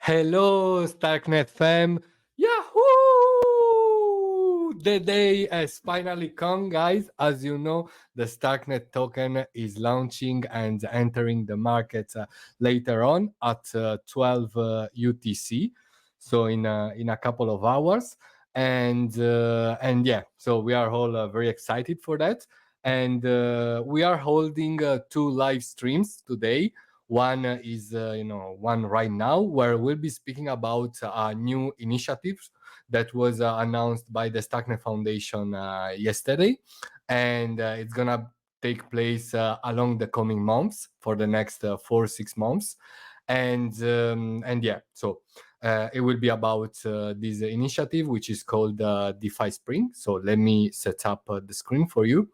Hello, Starknet fam. Yahoo! The day has finally come, guys. As you know, the Starknet token is launching and entering the market later on at 12 UTC, so in a couple of hours. And yeah, so we are all very excited for that. And we are holding two live streams today. One is, one right now where we'll be speaking about new initiatives that was announced by the Starknet Foundation yesterday, and it's gonna take place along the coming months for the next 4-6 months, and yeah, so it will be about this initiative which is called DeFi Spring. So let me set up the screen for you.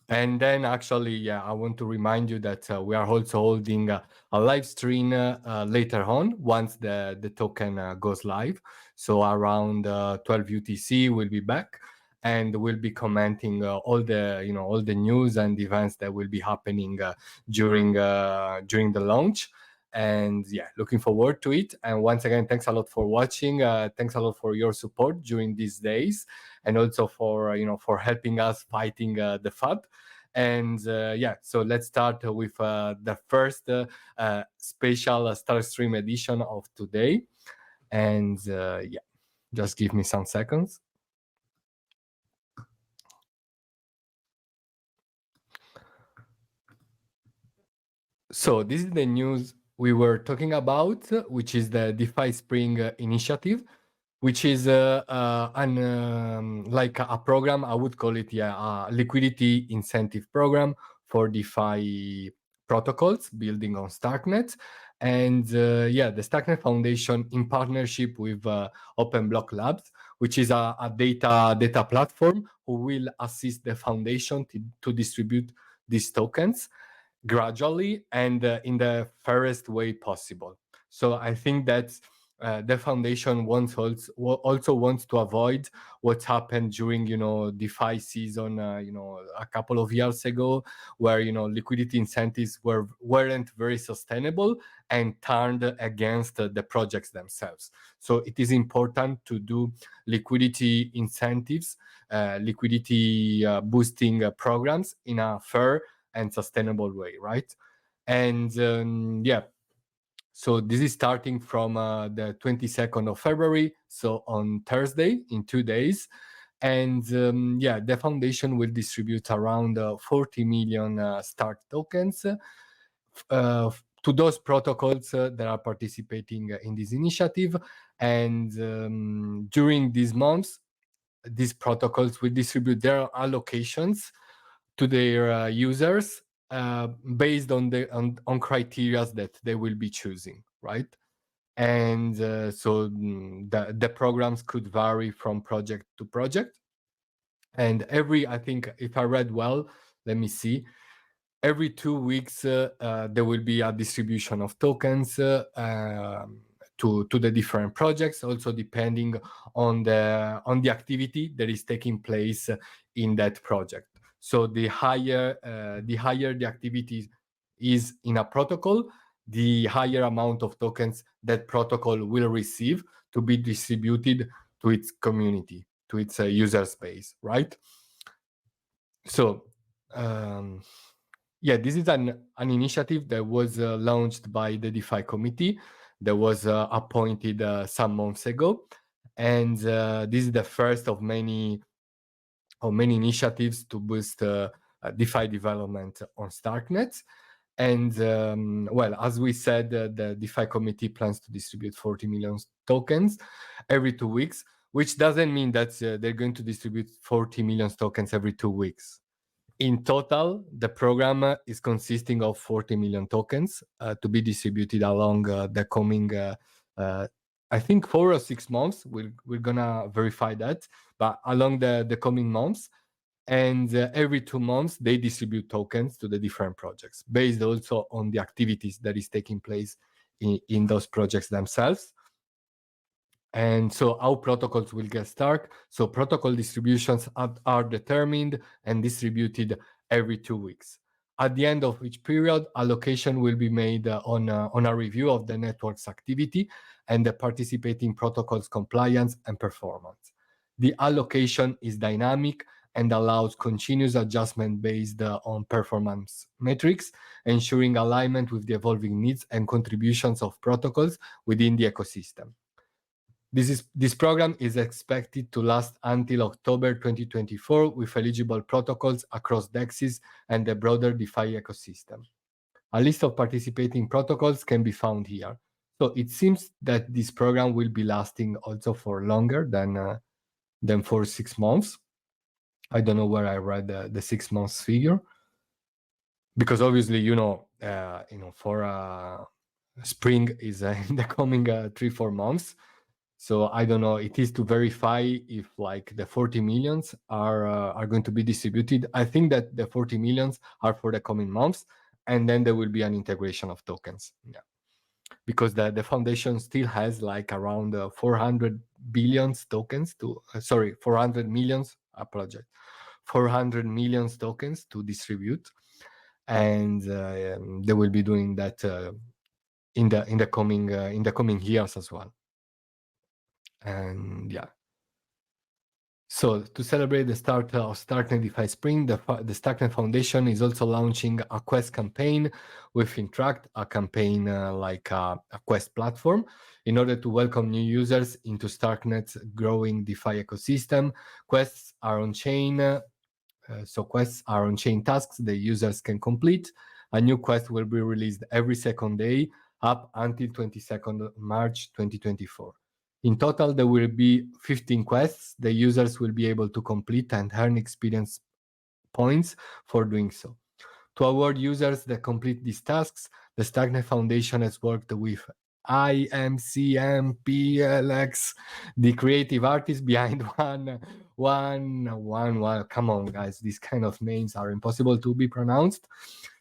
And then actually, yeah, I want to remind you that we are also holding a live stream later on once the token goes live. So around 12 UTC, we'll be back and we'll be commenting all the news and events that will be happening during the launch. And yeah, looking forward to it. And once again, thanks a lot for watching. Thanks a lot for your support during these days, and also for for helping us fighting the FUD. And yeah, so let's start with the first special Starstream edition of today. And yeah, just give me some seconds. So this is the news we were talking about, which is the DeFi Spring initiative, which is like a program. I would call it, yeah, a liquidity incentive program for DeFi protocols building on Starknet. And yeah, the Starknet Foundation, in partnership with Open Block Labs, which is a data platform, who will assist the foundation to distribute these tokens gradually and in the fairest way possible. So I think that the foundation also wants to avoid what happened during DeFi season a couple of years ago, where liquidity incentives weren't very sustainable and turned against the projects themselves. So it is important to do liquidity incentives, liquidity boosting programs in a fair and sustainable way, right? And yeah, so this is starting from the 22nd of February, so on Thursday, in 2 days. And yeah, the foundation will distribute around 40 million STRK tokens to those protocols that are participating in this initiative. And during these months, these protocols will distribute their allocations to their users based on criteria that they will be choosing, right? And so the programs could vary from project to project. And I think if I read well, let me see, every 2 weeks there will be a distribution of tokens to the different projects, also depending on the activity that is taking place in that project. So the higher the activity is in a protocol, the higher amount of tokens that protocol will receive to be distributed to its community, to its user space, right? So yeah, this is an initiative that was launched by the DeFi committee that was appointed some months ago. And this is the first of many initiatives to boost DeFi development on Starknet. And well, as we said, the DeFi committee plans to distribute 40 million tokens every 2 weeks, which doesn't mean that they're going to distribute 40 million tokens every 2 weeks. In total, the program is consisting of 40 million tokens to be distributed along the coming, I think, 4 or 6 months. We're gonna verify that, but along the coming months. And every 2 months, they distribute tokens to the different projects based also on the activities that is taking place in those projects themselves. And so how protocols will get started. So protocol distributions are determined and distributed every 2 weeks. At the end of each period, allocation will be made on a review of the network's activity and the participating protocols compliance and performance. The allocation is dynamic and allows continuous adjustment based on performance metrics, ensuring alignment with the evolving needs and contributions of protocols within the ecosystem. This program is expected to last until October 2024 with eligible protocols across DEXs and the broader DeFi ecosystem. A list of participating protocols can be found here. So it seems that this program will be lasting also for longer than for 6 months. I don't know where I read the 6 months figure, because obviously, for spring is in the coming 3-4 months. So I don't know. It is to verify if like the 40 millions are going to be distributed. I think that the 40 millions are for the coming months, and then there will be an integration of tokens. Yeah, because the foundation still has like around 400 billions tokens to 400 millions. Project 400 millions tokens to distribute, and they will be doing that in the coming years as well. And yeah, so to celebrate the start of Starknet DeFi Spring, the Starknet Foundation is also launching a quest campaign with Interact, a campaign like a quest platform, in order to welcome new users into Starknet's growing DeFi ecosystem. Quests are on chain. Quests are on-chain tasks the users can complete. A new quest will be released every second day up until 22nd March 2024. In total, there will be 15 quests the users will be able to complete and earn experience points for doing so. To award users that complete these tasks, the Starknet Foundation has worked with IMCMPLX, the creative artist behind one. Come on, guys, these kind of names are impossible to be pronounced.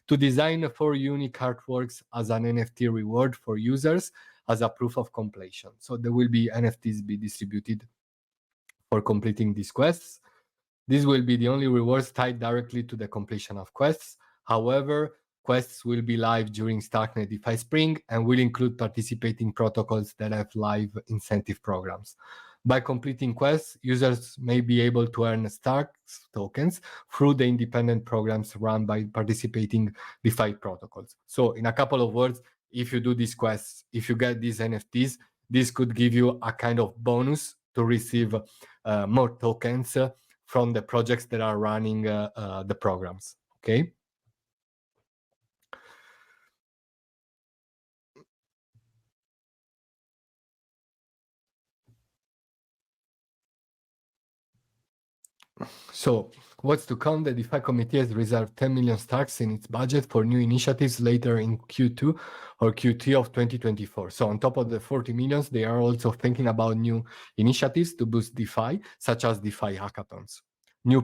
To design 4 unique artworks as an NFT reward for users as a proof of completion. So there will be NFTs be distributed for completing these quests. This will be the only rewards tied directly to the completion of quests. However, quests will be live during Starknet DeFi Spring and will include participating protocols that have live incentive programs. By completing quests, users may be able to earn Stark tokens through the independent programs run by participating DeFi protocols. So in a couple of words, if you do these quests, if you get these NFTs, this could give you a kind of bonus to receive more tokens from the projects that are running the programs, okay? So what's to come? The DeFi committee has reserved 10 million Starks in its budget for new initiatives later in Q2 or Q3 of 2024. So on top of the 40 millions, they are also thinking about new initiatives to boost DeFi, such as DeFi hackathons. New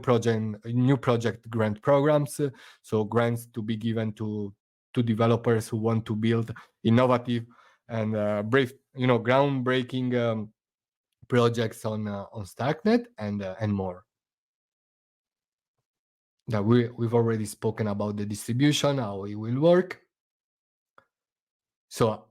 project grant programs, so grants to be given to developers who want to build innovative and groundbreaking projects on Starknet and more. That we've already spoken about the distribution, how it will work. So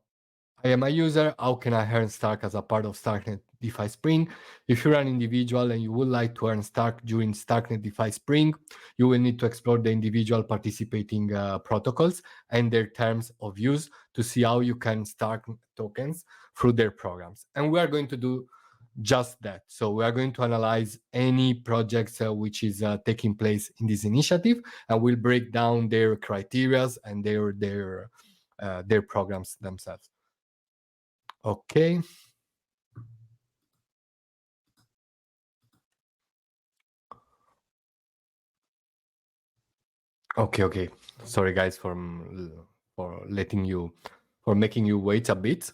I am a user. How can I earn Stark as a part of Starknet DeFi Spring? If you're an individual and you would like to earn Stark during Starknet DeFi Spring, you will need to explore the individual participating protocols and their terms of use to see how you can Stark tokens through their programs. And we are going to do just that. So we are going to analyze any projects which is taking place in this initiative, and we'll break down their criteria and their programs themselves. Okay. Okay. Sorry, guys, for making you wait a bit.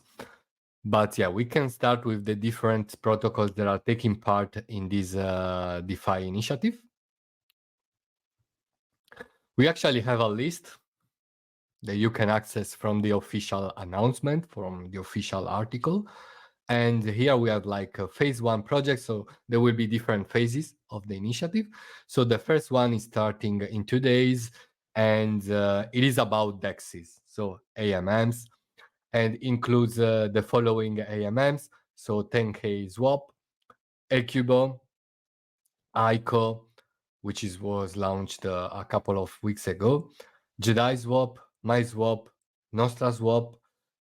But yeah, we can start with the different protocols that are taking part in this DeFi initiative. We actually have a list that you can access from the official announcement, from the official article. And here we have like a phase 1 project. So there will be different phases of the initiative. So the first one is starting in 2 days. and it is about DEXs, so AMMs, and includes the following AMMs, so 10K swap, Ecubo, ICO, which was launched a couple of weeks ago, Jedi Swap, MySwap, Nostra Swap,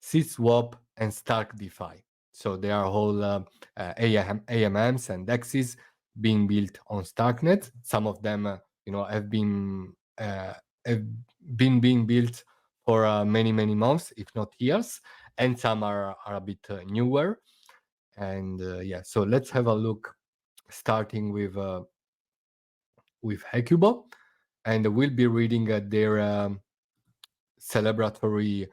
Seed Swap, and Stark DeFi. So they are all AMMs and DEXs being built on Starknet. Some of them, have been being built for many months, if not years, and some are a bit newer. And so let's have a look, starting with Ecubo, and we'll be reading their celebratory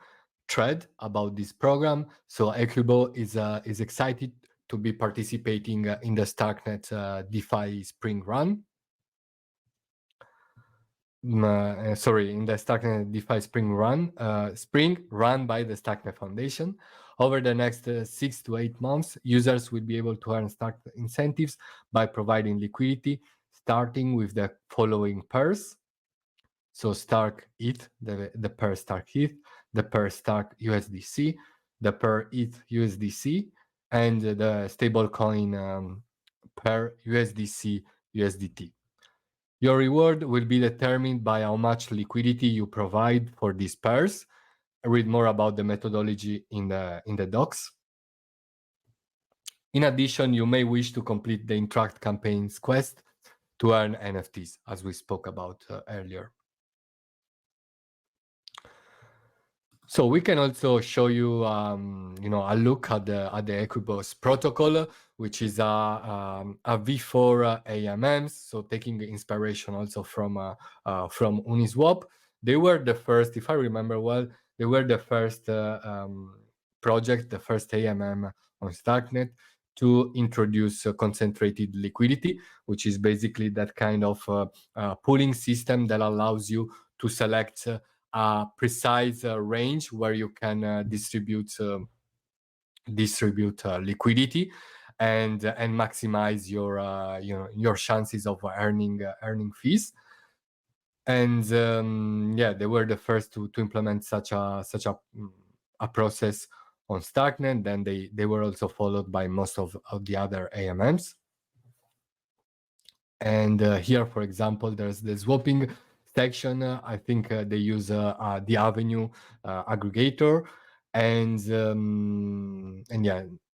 thread about this program. So Ecubo is excited to be participating in the Starknet DeFi Spring run. In the Starknet DeFi Spring run by the Starknet Foundation. Over the next 6 to 8 months, users will be able to earn Starknet incentives by providing liquidity, starting with the following pairs. So Stark ETH, the pair Stark ETH, the pair Stark USDC, the pair ETH USDC, and the stablecoin pair USDC USDT. Your reward will be determined by how much liquidity you provide for these pairs. Read more about the methodology in the docs. In addition, you may wish to complete the Interact campaigns quest to earn NFTs, as we spoke about earlier. So we can also show you, a look at the Equibos protocol, which is a V4 AMMs. So taking inspiration also from Uniswap. They were the first, if I remember well, they were the first project, the first AMM on Starknet to introduce concentrated liquidity, which is basically that kind of pooling system that allows you to select a precise range where you can distribute liquidity and maximize your chances of earning fees. And they were the first to implement such a process on Starknet. Then they were also followed by most of the other AMMs. And here, for example, there's the swapping section. I think they use the Avenue aggregator, and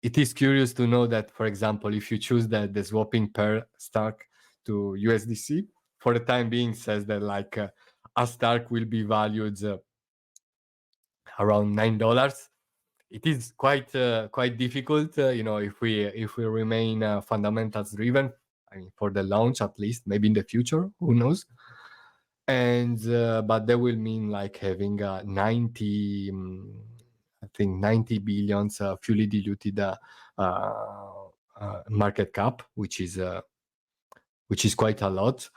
it is curious to know that, for example, if you choose the swapping pair Stark to USDC, for the time being, says that like a Stark will be valued around $9. It is quite difficult, if we remain fundamentals driven. I mean, for the launch at least, maybe in the future, who knows? And but that will mean like having 90, I think 90 billions fully diluted market cap, which is quite a lot.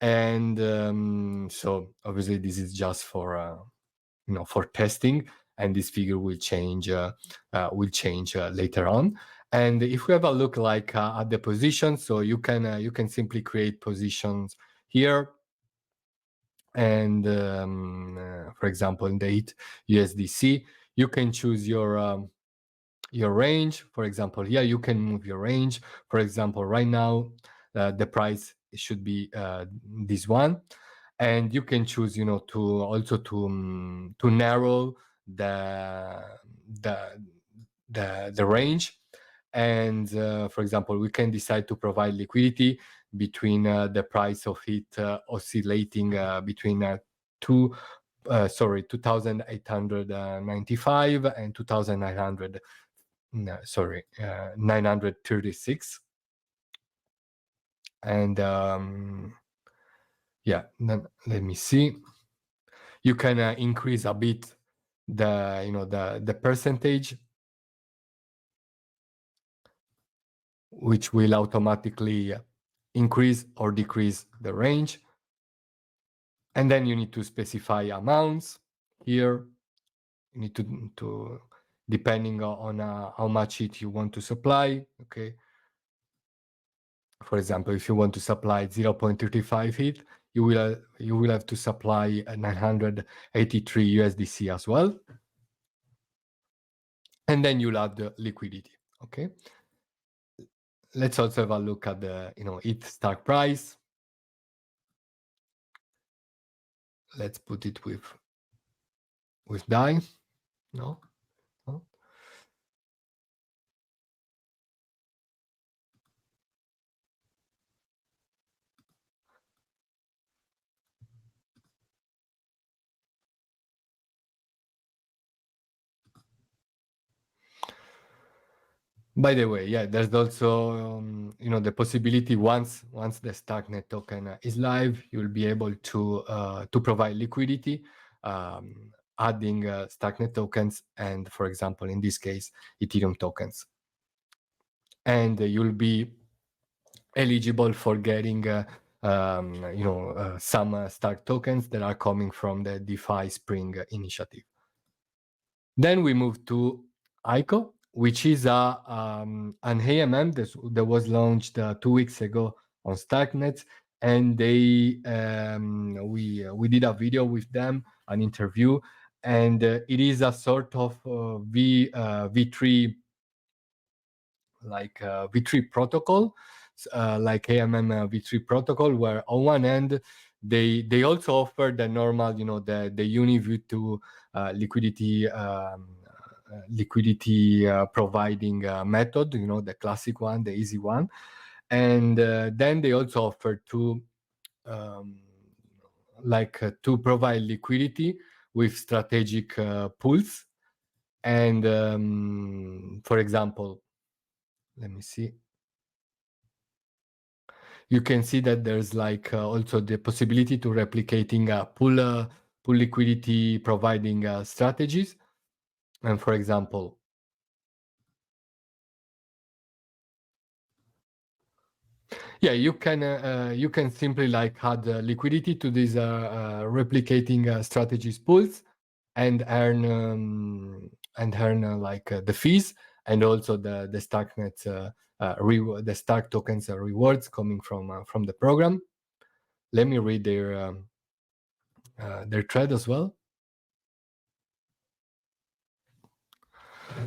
And so obviously this is just for for testing, and this figure will change later on. And if we have a look like at the positions, so you can simply create positions here. And for example, in the ETH USDC, you can choose your range. For example, here you can move your range. For example, right now the price should be this one, and you can choose, to also to narrow the range. And for example, we can decide to provide liquidity between the price of it oscillating between 2,895 and 936. And then let me see. You can increase a bit the percentage, which will automatically increase or decrease the range. And then you need to specify amounts here. You need to depending on how much ETH you want to supply. Okay. For example, if you want to supply 0.35 ETH, you will have to supply 983 USDC as well, and then you'll have the liquidity. Okay, let's also have a look at the ETH Stark price. Let's put it with DAI. No. By the way, yeah, there's also the possibility once the Starknet token is live, you'll be able to provide liquidity, adding Starknet tokens, and for example, in this case, Ethereum tokens, and you'll be eligible for getting some Stark tokens that are coming from the DeFi Spring initiative. Then we move to ICO, which is an AMM that was launched 2 weeks ago on Starknet, and we did a video with them, an interview, and it is a sort of V3 V3 protocol, like AMM V3 protocol, where on one end they also offer the normal, the UniV2 liquidity providing method, the classic one, the easy one, and then they also offer to provide liquidity with strategic pools, and for example, let me see. You can see that there's also the possibility to replicating pool liquidity providing strategies. And for example, yeah, you can simply add liquidity to these replicating strategies pools and earn the fees, and also the Starknet the Stark tokens rewards coming from the program. Let me read their thread as well.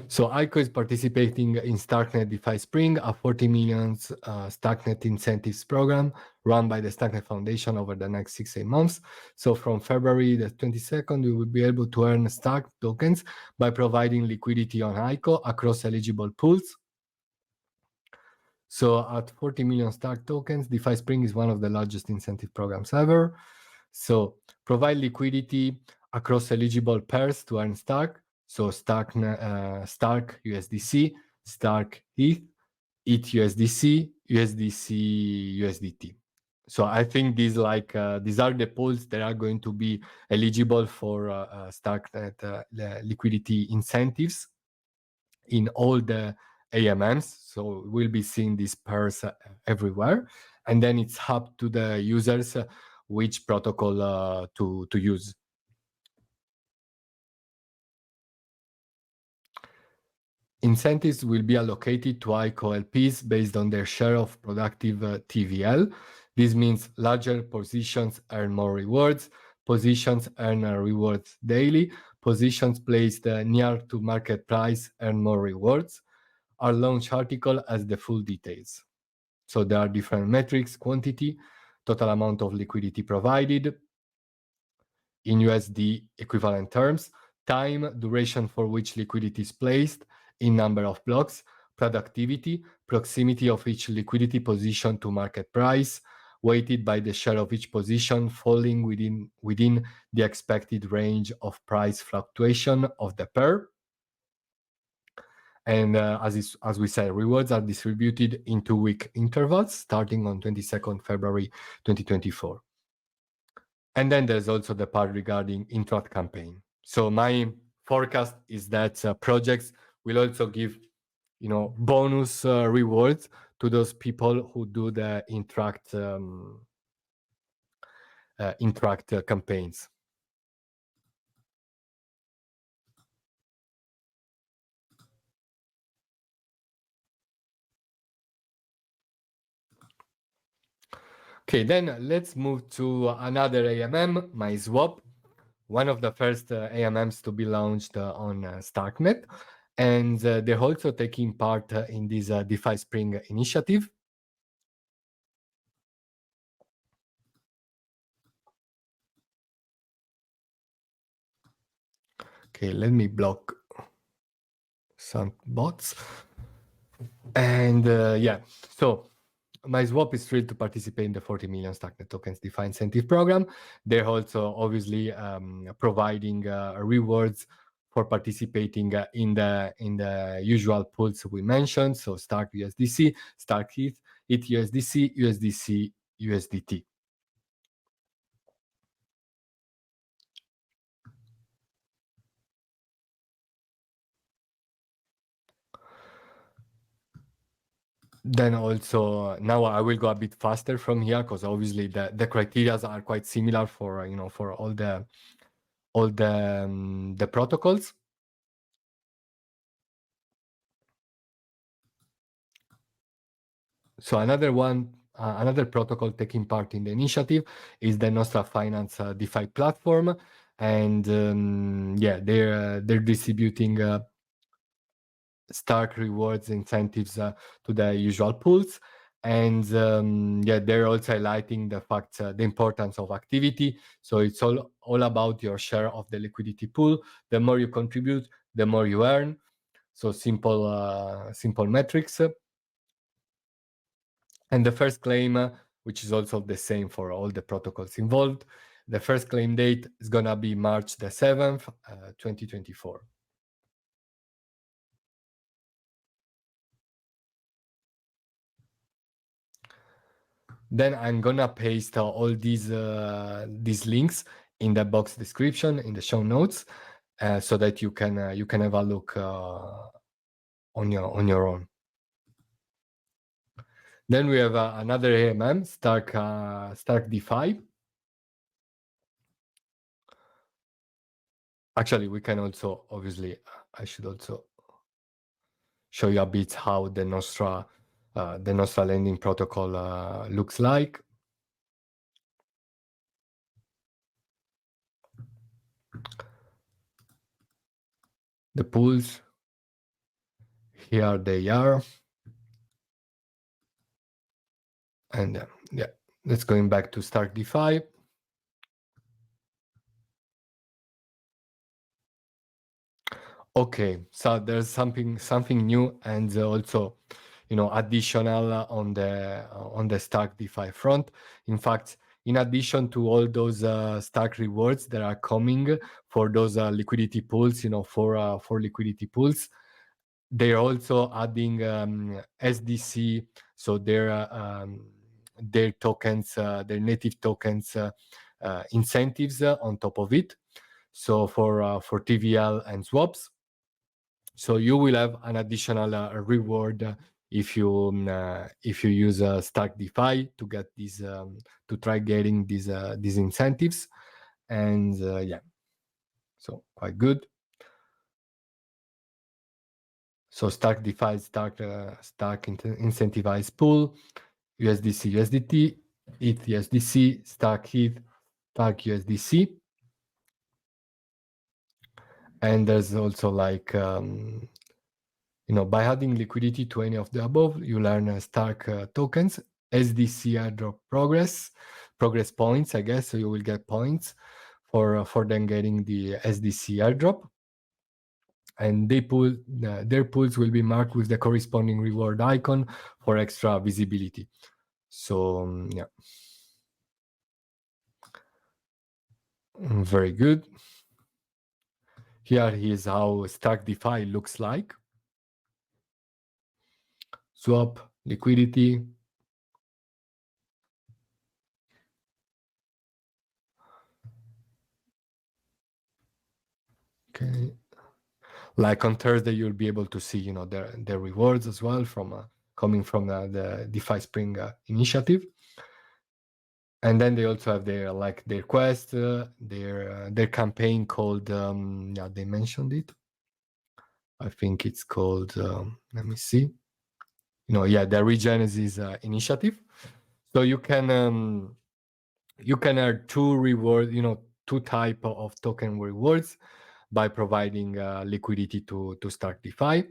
So ICO is participating in Starknet DeFi Spring, a 40 million Starknet incentives program run by the Starknet Foundation over the next 6-8 months. So from February the 22nd, we will be able to earn Stark tokens by providing liquidity on ICO across eligible pools. So at 40 million Stark tokens, DeFi Spring is one of the largest incentive programs ever. So provide liquidity across eligible pairs to earn Stark. So Stark USDC, Stark ETH, ETH USDC, USDC USDT. So I think these are the pools that are going to be eligible for Starknet liquidity incentives in all the AMMs. So we'll be seeing these pairs everywhere, and then it's up to the users which protocol to use. Incentives will be allocated to ICO LPs based on their share of productive TVL. This means larger positions earn more rewards, positions earn rewards daily, positions placed near to market price earn more rewards. Our launch article has the full details. So there are different metrics: quantity, total amount of liquidity provided in USD equivalent terms, time, duration for which liquidity is placed, in number of blocks, productivity, proximity of each liquidity position to market price, weighted by the share of each position falling within the expected range of price fluctuation of the pair. And as we said, rewards are distributed in 2-week intervals starting on 22nd February 2024. And then there's also the part regarding Interact campaign. So my forecast is that projects will also give, bonus rewards to those people who do the Interact campaigns. Okay, then let's move to another AMM, MySwap, one of the first AMMs to be launched on Starknet. And they're also taking part in this DeFi Spring initiative. Okay, let me block some bots. And yeah, so MySwap is thrilled to participate in the 40 million Starknet tokens DeFi incentive program. They're also obviously providing rewards for participating in the usual pools we mentioned. So Stark USDC, Stark ETH USDC, USDC, USDT. Then also now I will go a bit faster from here because obviously the criteria are quite similar for for all the protocols. So another protocol taking part in the initiative is the Nostra Finance DeFi platform, and yeah, they're distributing Stark rewards incentives to the usual pools, and yeah, they're also highlighting the fact the importance of activity. So it's all about your share of the liquidity pool. The more you contribute, the more you earn. So simple metrics. And the first claim, which is also the same for all the protocols involved, the first claim date is going to be March the 7th, 2024. Then I'm going to paste all these links in the box description, in the show notes, so that you can have a look on your own. Then we have another AMM, Stark DeFi. Actually, we can also, obviously, I should also show you a bit how the Nostra lending protocol looks like. The pools, here they are. And yeah, let's going back to Stark DeFi. Okay, so there's something new and also, additional on the Stark DeFi front. In fact, in addition to all those Stark rewards that are coming for those liquidity pools, for liquidity pools, they're also adding SDC, so their tokens, their native tokens incentives on top of it. So for TVL and swaps. So you will have an additional reward if you use Stark DeFi to get these to try getting these incentives, and yeah, so quite good. So Stark DeFi, Stark incentivized pool, USDC, USDT, ETH, USDC, Stark ETH, Stark USDC, and there's also like by adding liquidity to any of the above, you learn Stark tokens, SDC airdrop progress points, I guess. So you will get points for them getting the SDC airdrop, and their pools will be marked with the corresponding reward icon for extra visibility. So yeah, very good. Here is how Stark DeFi looks like. Swap, liquidity. Okay. Like on Thursday, you'll be able to see, their rewards as well from coming from the DeFi Spring initiative. And then they also have their quest, their campaign called yeah, they mentioned it. I think it's called let me see. Yeah, the Regenesis initiative. So you can earn two rewards, two type of token rewards by providing liquidity to Stark DeFi.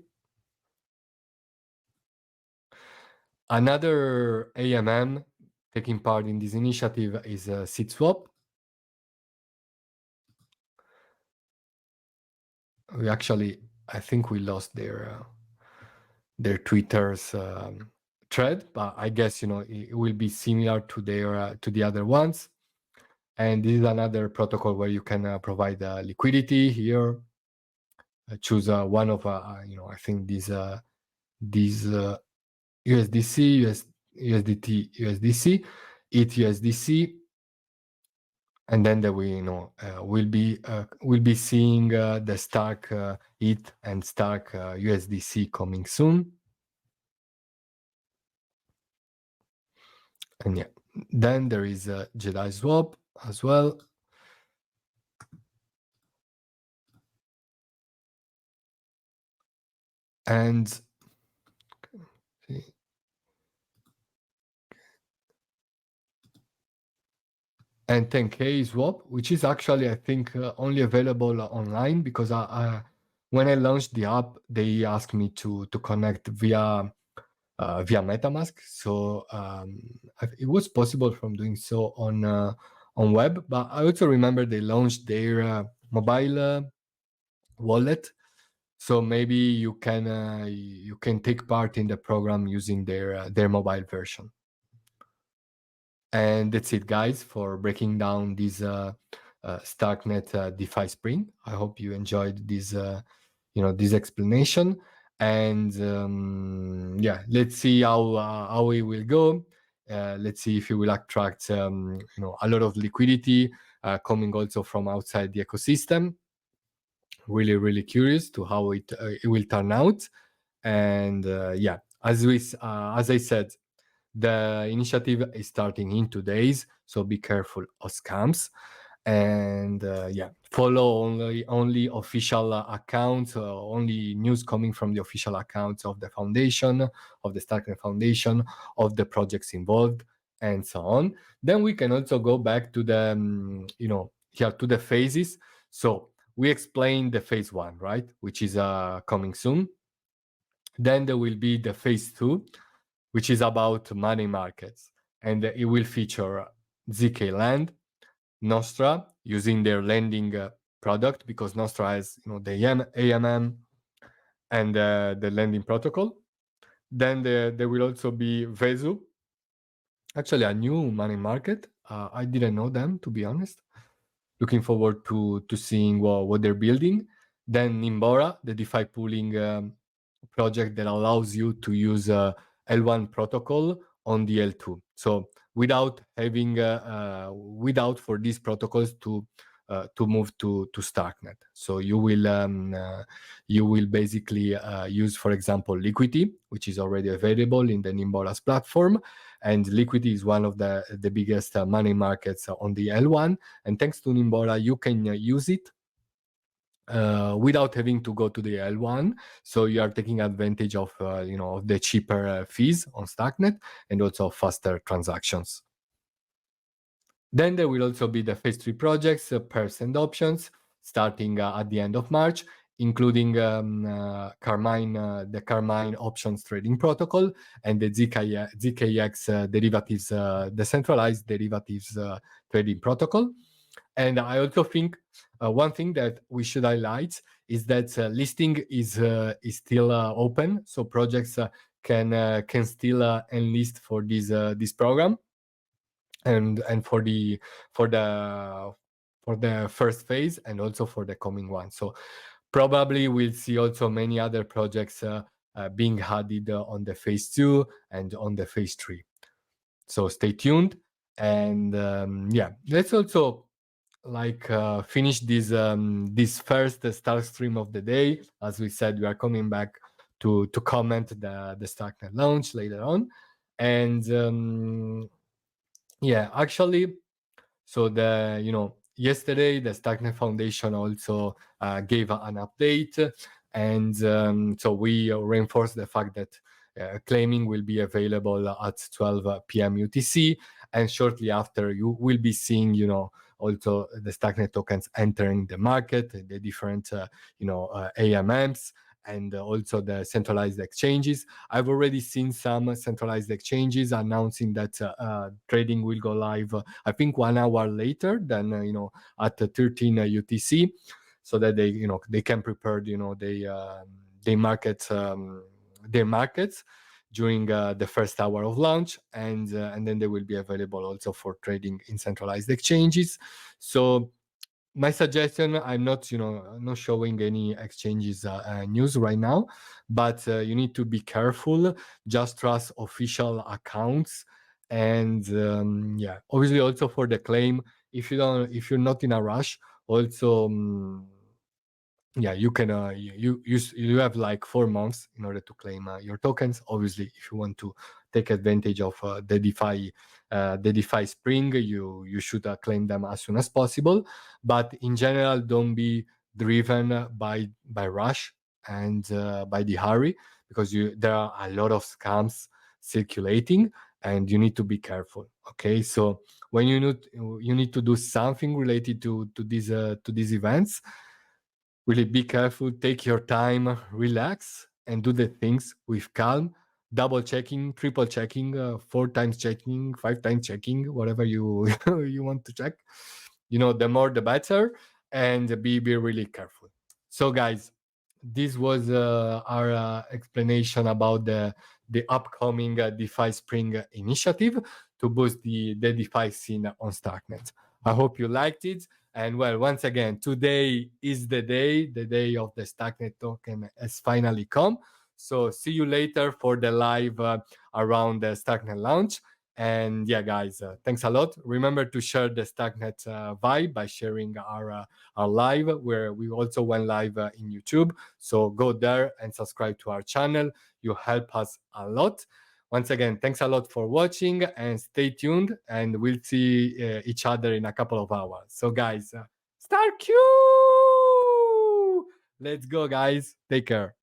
Another AMM taking part in this initiative is SeedSwap. I think we lost their Twitter's thread, but I guess it will be similar to their to the other ones. And this is another protocol where you can provide liquidity here. Choose one of I think these USDC, USDT, USDC, ETH USDC, and then we'll be seeing the Stark ETH and Stark USDC coming soon. And yeah, then there is Jedi Swap as well. And 10K swap, which is actually, I think, only available online, because when I launched the app, they asked me to connect via MetaMask. So it was possible from doing so on web, but I also remember they launched their mobile wallet. So maybe you can take part in the program using their mobile version. And that's it, guys, for breaking down this Starknet DeFi Spring. I hope you enjoyed this this explanation. And yeah, let's see how it will go. Let's see if it will attract a lot of liquidity coming also from outside the ecosystem. Really curious to how it will turn out. And yeah, as I said, the initiative is starting in 2 days, so be careful of scams. And yeah, follow only official accounts, only news coming from the official accounts of the foundation, of the Starknet Foundation, of the projects involved, and so on. Then we can also go back to the here to the phases. So we explained the phase 1, right, which is coming soon. Then there will be the phase 2, which is about money markets, and it will feature ZK Land, Nostra, using their lending product, because Nostra has the AMM and the lending protocol. Then there will also be Vezu, actually a new money market. I didn't know them, to be honest. Looking forward to seeing what they're building. Then Nimbora, the DeFi pooling project that allows you to use L1 protocol on the L2. So without having without for these protocols to move to Starknet. So you will basically use, for example, liquidity, which is already available in the Nimbora's platform, and liquidity is one of the biggest money markets on the L1. And thanks to Nimbora, you can use it without having to go to the L1. So you are taking advantage of of the cheaper fees on Starknet, and also faster transactions. Then there will also be the phase 3 projects, pairs and options, starting at the end of March, including Carmine, the Carmine options trading protocol, and the ZKX derivatives, decentralized derivatives trading protocol. And I also think one thing that we should highlight is that listing is still open, so projects can still enlist for this program, and for the first phase, and also for the coming one. So probably we'll see also many other projects being added on the phase 2 and on the phase 3. So stay tuned. And yeah, let's also finish this first Stark stream of the day. As we said, we are coming back to comment the Starknet launch later on. And yeah, actually, so yesterday the Starknet Foundation also gave an update, and so we reinforced the fact that claiming will be available at 12 p.m. UTC, and shortly after you will be seeing, also the Starknet tokens entering the market, the different, AMMs, and also the centralized exchanges. I've already seen some centralized exchanges announcing that trading will go live, I think 1 hour later than, at 13 UTC, so that they can prepare, they market their markets during the first hour of launch, and then they will be available also for trading in centralized exchanges. So my suggestion, I'm not not showing any exchanges news right now, but you need to be careful. Just trust official accounts, and obviously also for the claim, if you're not in a rush, also you can you have like 4 months in order to claim your tokens. Obviously, if you want to take advantage of the DeFi Spring, you should claim them as soon as possible. But in general, don't be driven by rush and by the hurry, because there are a lot of scams circulating, and you need to be careful. Okay, so when you need to do something related to these events, really be careful, take your time, relax, and do the things with calm, double checking, triple checking, 4 times checking, 5 times checking, whatever you you want to check. The more the better, and be really careful. So guys, this was our explanation about the upcoming DeFi Spring initiative to boost the DeFi scene on Starknet. I hope you liked it. And well, once again, today is the day of the Starknet token has finally come. So see you later for the live around the Starknet launch. And yeah, guys, thanks a lot. Remember to share the Starknet vibe by sharing our live, where we also went live in YouTube. So go there and subscribe to our channel. You help us a lot. Once again, thanks a lot for watching, and stay tuned, and we'll see each other in a couple of hours. So guys, StarQ! Let's go, guys. Take care.